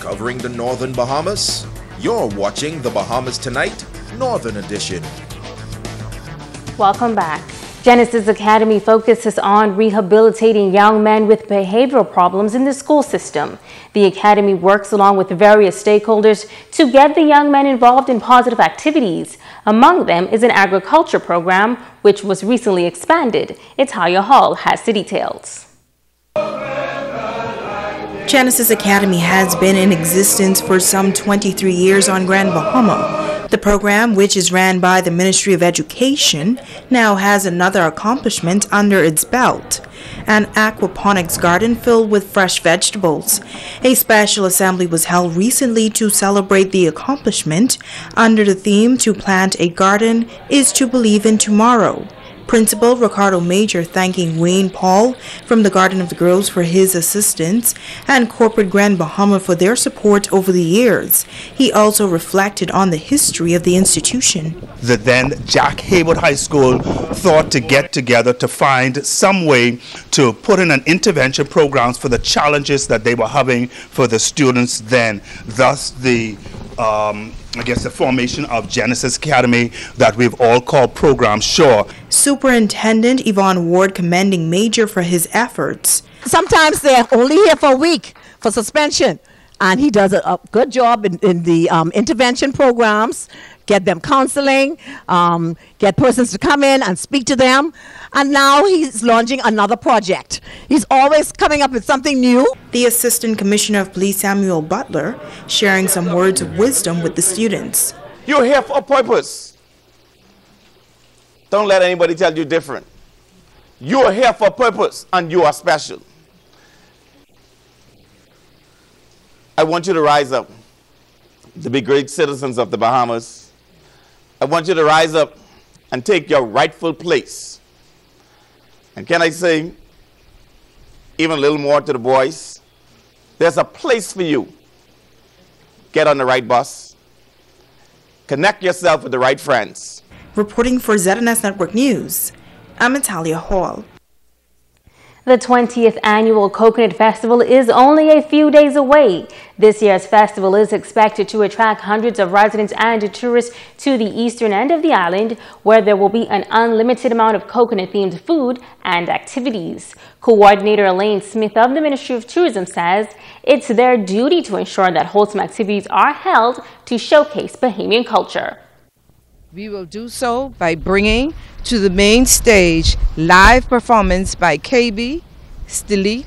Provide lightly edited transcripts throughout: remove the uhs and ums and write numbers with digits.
covering the Northern Bahamas. You're watching the Bahamas Tonight, Northern Edition. Welcome back. Genesis Academy focuses on rehabilitating young men with behavioral problems in the school system. The academy works along with various stakeholders to get the young men involved in positive activities. Among them is an agriculture program, which was recently expanded. Italia Hall has the details. Genesis Academy has been in existence for some 23 years on Grand Bahama. The program, which is ran by the Ministry of Education, now has another accomplishment under its belt: an aquaponics garden filled with fresh vegetables. A special assembly was held recently to celebrate the accomplishment under the theme "To plant a garden is to believe in tomorrow." Principal Ricardo Major thanking Wayne Paul from the Garden of the Girls for his assistance and Corporate Grand Bahama for their support over the years. He also reflected on the history of the institution. The then Jack Haywood High School thought to get together to find some way to put in an intervention programs for the challenges that they were having for the students then. Thus the the formation of Genesis Academy that we've all called Program Sure. Superintendent Yvonne Ward commending Major for his efforts. Sometimes they're only here for a week for suspension, and he does a good job in the intervention programs, get them counseling, get persons to come in and speak to them. And now he's launching another project. He's always coming up with something new. The Assistant Commissioner of Police, Samuel Butler, sharing some words of wisdom with the students. You're here for a purpose. Don't let anybody tell you different. You are here for a purpose, and you are special. I want you to rise up to be great citizens of the Bahamas. I want you to rise up and take your rightful place. And can I say, even a little more to the boys, there's a place for you. Get on the right bus. Connect yourself with the right friends. Reporting for ZNS Network News, I'm Italia Hall. The 20th Annual Coconut Festival is only a few days away. This year's festival is expected to attract hundreds of residents and tourists to the eastern end of the island, where there will be an unlimited amount of coconut-themed food and activities. Coordinator Elaine Smith of the Ministry of Tourism says it's their duty to ensure that wholesome activities are held to showcase Bahamian culture. We will do so by bringing to the main stage live performance by KB, Stilit,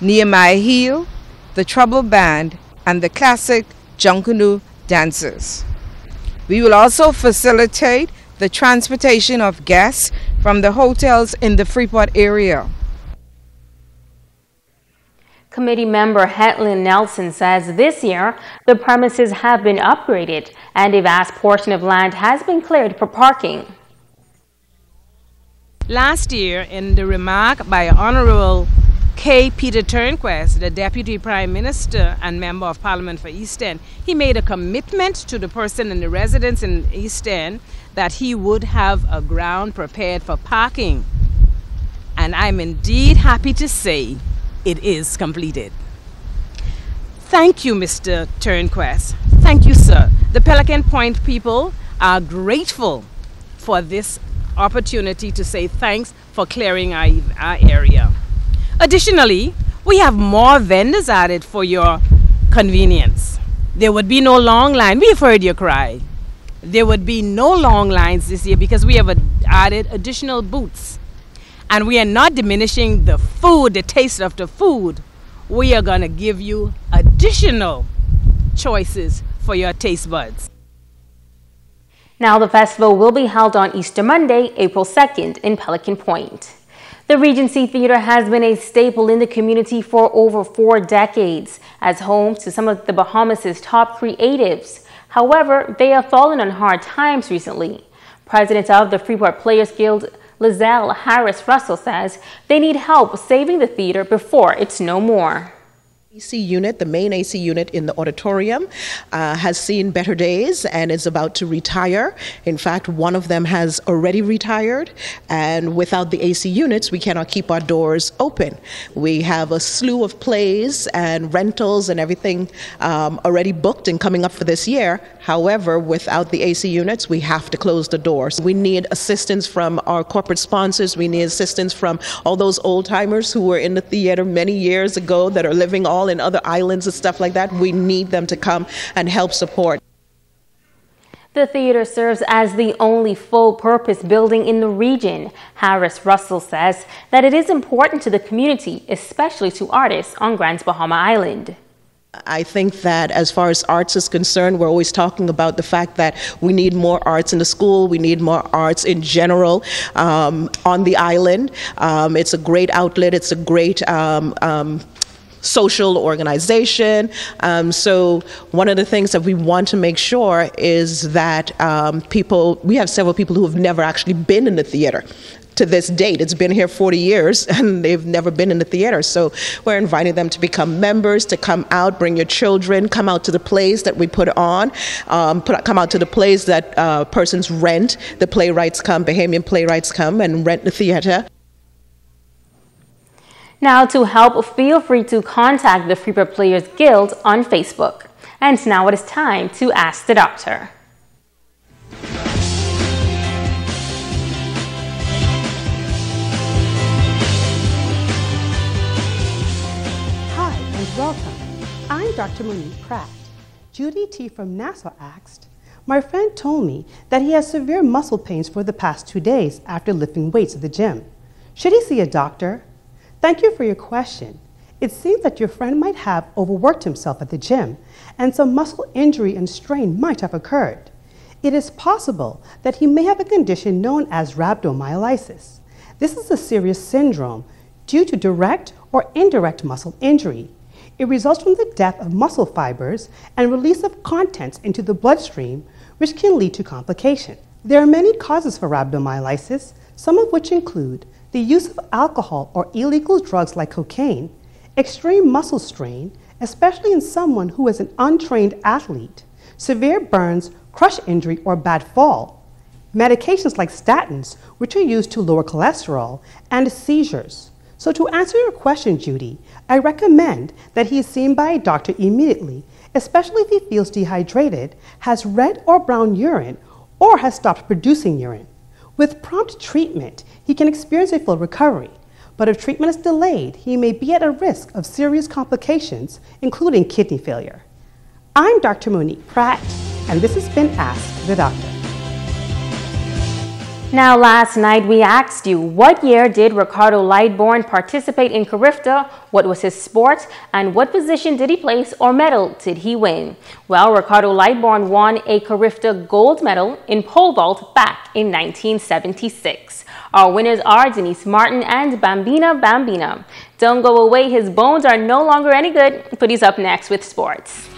Nehemiah Hill, the Trouble Band, and the classic Junkanoo dancers. We will also facilitate the transportation of guests from the hotels in the Freeport area. Committee member Hetlin Nelson says this year the premises have been upgraded and a vast portion of land has been cleared for parking. Last year, in the remark by Honorable K. Peter Turnquest, the Deputy Prime Minister and Member of Parliament for East End, he made a commitment to the person and the residents in East End that he would have a ground prepared for parking. And I'm indeed happy to say it is completed. Thank you, Mr. Turnquest. Thank you, sir. The Pelican Point people are grateful for this opportunity to say thanks for clearing our area. Additionally, we have more vendors added for your convenience. There would be no long line. We've heard your cry. There would be no long lines this year because we have added additional booths. And we are not diminishing the food, the taste of the food. We are going to give you additional choices for your taste buds. Now the festival will be held on Easter Monday, April 2nd in Pelican Point. The Regency Theater has been a staple in the community for over 4 decades as home to some of the Bahamas' top creatives. However, they have fallen on hard times recently. President of the Freeport Players Guild, Lizelle Harris Russell, says they need help saving the theater before it's no more. AC unit, the main AC unit in the auditorium, has seen better days and is about to retire. In fact, one of them has already retired, and without the AC units, we cannot keep our doors open. We have a slew of plays and rentals and everything already booked and coming up for this year. However, without the AC units, we have to close the doors. We need assistance from our corporate sponsors. We need assistance from all those old-timers who were in the theater many years ago that are living all in other islands and stuff like that. We need them to come and help support. The theater serves as the only full-purpose building in the region. Harris Russell says that it is important to the community, especially to artists on Grand Bahama Island. I think that as far as arts is concerned, we're always talking about the fact that we need more arts in the school, we need more arts in general on the island. It's a great outlet, it's a great social organization. So one of the things that we want to make sure is that we have several people who have never actually been in the theater. To this date, it's been here 40 years and they've never been in the theater. So we're inviting them to become members, to come out, bring your children, come out to the plays that we put on, come out to the plays that persons rent. The playwrights come, Bahamian playwrights come and rent the theater. Now to help, feel free to contact the Freeport Players Guild on Facebook. And now it is time to Ask the Doctor. Welcome. I'm Dr. Monique Pratt. Judy T. from Nassau asked, my friend told me that he has severe muscle pains for the past 2 days after lifting weights at the gym. Should he see a doctor? Thank you for your question. It seems that your friend might have overworked himself at the gym and some muscle injury and strain might have occurred. It is possible that he may have a condition known as rhabdomyolysis. This is a serious syndrome due to direct or indirect muscle injury. It results from the death of muscle fibers and release of contents into the bloodstream, which can lead to complications. There are many causes for rhabdomyolysis, some of which include the use of alcohol or illegal drugs like cocaine, extreme muscle strain, especially in someone who is an untrained athlete, severe burns, crush injury, or bad fall, medications like statins, which are used to lower cholesterol, and seizures. So to answer your question, Judy, I recommend that he is seen by a doctor immediately, especially if he feels dehydrated, has red or brown urine, or has stopped producing urine. With prompt treatment, he can experience a full recovery. But if treatment is delayed, he may be at a risk of serious complications, including kidney failure. I'm Dr. Monique Pratt, and this has been Ask the Doctor. Now, last night we asked you, what year did Ricardo Lightbourne participate in Carifta? What was his sport? And what position did he place or medal did he win? Well, Ricardo Lightbourne won a Carifta gold medal in pole vault back in 1976. Our winners are Denise Martin and Bambina Bambina. Don't go away, his bones are no longer any good, but he's up next with sports.